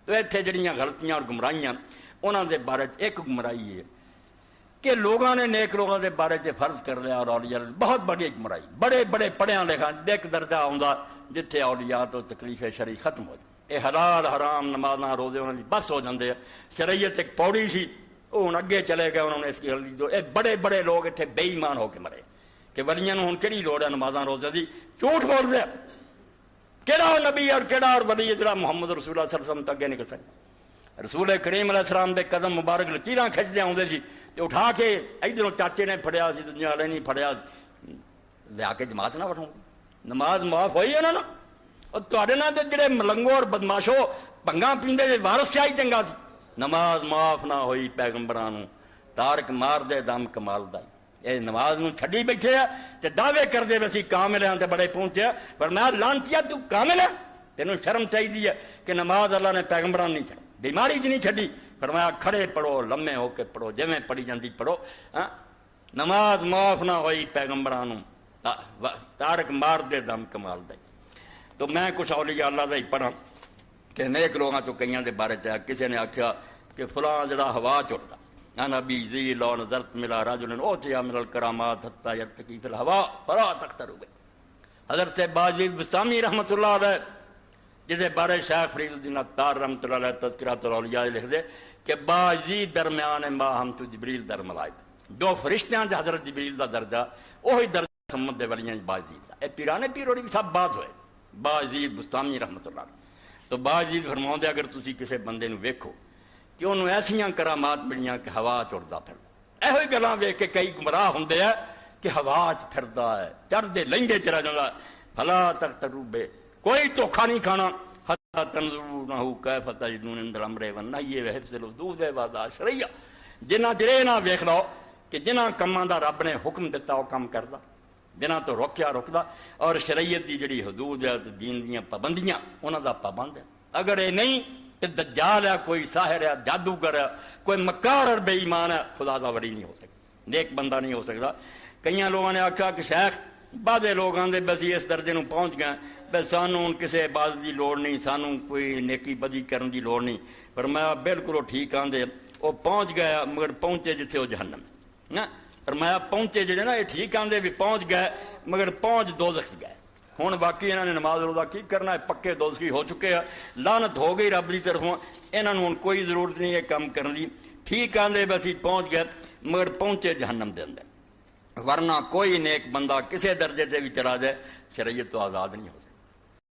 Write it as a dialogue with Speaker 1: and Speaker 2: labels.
Speaker 1: تو اتنے جڑیاں غلطیاں اور گمراہیاں انہوں دے بارے ایک گمراہی ہے کہ لوگوں نے نیک لوگوں دے بارے فرض کر لیا، اور اولیاء بہت بڑی گمراہی، بڑے بڑے پڑھیا لکھا ایک درجہ آتا جتھے اولیاء تو تکلیف شرعی ختم ہو جائے، یہ حلال حرام نمازاں روزے انہوں نے بس ہو جاندے ہیں۔ شریعت ایک پوڑی سی، وہ ہوں اگے چلے گئے، انہوں نے اس کی گل جو بڑے بڑے لوگ اتنے بے ایمان ہو کے مرے کہ ولیاں ہوں کہڑی لوڑ ہے نمازاں روزے دی، جھوٹ بول دیا کہڑا نبی اور کہڑا اور ولی جڑا محمد رسول اللہ صلی اللہ علیہ وسلم تک اگے نکل سکتا۔ رسول کریم علیہ السلام دے قدم مبارک لکیراں کھچدے آؤندے سی تے اٹھا کے ادھروں چاچے نے پھڑیا سی، دنیا والے نہیں پھڑیا، لیا کے جماعت نہ بٹھاؤ، نماز معاف ہوئی انہاں نا۔ اور تواڈے نال تے جڑے ملنگو اور بدماشو بھنگاں پیندے دے وارث چاہی چنگا سی، نماز معاف نہ ہوئی پیغمبراں نوں، تارک مار دے دم کمال دا، یہ نماز نوں چھڈی بیٹھے آ تے دعوے کردے ویسی کامل ہیں تے بڑے پہنچے، پر میں لانتیا تو کامل ہے، تینوں شرم چاہیے کہ نماز اللہ نے پیغمبراں نہیں چھڈی، بیماری چ نہیں چھڈی، فرمایا کھڑے پڑھو لمے ہو کے پڑھو جویں پڑھی جاندی پڑھو، نماز معاف نہ ہوئی پیغمبراں نوں، تارک مار دے دم کمال دے۔ تو میں کچھ اولیاء اللہ دا ہی پڑھا کہ نیک لوگاں چوں کئیاں دے بارے چاہے کسی نے آکھیا کہ فلاں جڑا ہوا چڑھدا انا بی ذی لو نظرت ملا رجل اوتیا من الکرامات حتی یرتقی فی الہوا فلا تقترب۔ حضرت باجید بستامی رحمۃ اللہ علیہ جس بارے شیخ فرید الدین عطار رحمۃ اللہ علیہ تذکرۃ الاولیاء لکھ دے کہ باجید درمیان ما ہم تو جبریل در ملائکہ، دو فرشتیاں دے حضرت جبریل دا درجہ وہی درجہ سمت دے ولیاں باجید دا، اے پیرانے پیر ہوری بھی سب بات ہوئے باجید بستامی رحمۃ اللہ علیہ۔ تو باجید فرماؤندے اگر تسی کسے بندے نوں ویکھو کہ انہوں ایسیاں کرامات ملیاں کہ ہوا چڑھدا پھردا، ایہو ہی گلاں ویکھ کے کئی گمراہ ہوندے ہیں کہ ہوا چ پھردا ہے، چڑھدے لنگے چلا جاندا، فلا تقترب، کوئی دھوکھا نہیں کھانا، حتی تنظرونہ کیف تجدون عند الامر والنہی وحفظ الحدود والعدالت شرعیہ، جنہاں چر نہ ویکھ لو کہ جنہاں کماں دا رب نے حکم دیتا وہ کم کردا، جنہاں تو روکیا روکدا، اور شریعت دی جڑی حدود ہے دین دیاں پابندیاں انہاں دا پابند ہے۔ اگر یہ نہیں کہ دجال ہے، کوئی ساحر ہے، جادوگر ہے، کوئی مکار اور بے ایمان ہے، خدا دا ولی نہیں ہو سکتا، نیک بندہ نہیں ہو سکتا۔ کئی لوگوں نے آکھا کہ شیخ بعد لوگ آندے بس اس درجے نوں پہنچ گئے بس سانوں کسے عبادت دی لوڑ نہیں، سانوں کوئی نیکی بدی کرن دی لوڑ نہیں، پر میں بالکل وہ ٹھیک آندے وہ پہنچ گیا مگر پہنچے جتھے وہ جہنم نا، پر میں پہنچے جڑے نا یہ ٹھیک آندے بھی پہنچ گئے مگر پہنچ دوزخ گئے۔ ہوں باقی انہوں نے نماز روزہ کی کرنا ہے، پکے دوزخی ہو چکے ہیں، لعنت ہو گئی رب کی طرفوں، انہوں نے کوئی ضرورت نہیں ہے کام کرنے کی، ٹھیک آندے بس ہی پہنچ گئے مگر پہنچے جہنم دے اندر، ورنہ کوئی نیک بندہ کسے درجے سے بھی چلا جائے شریعت تو آزاد نہیں ہو سکتا۔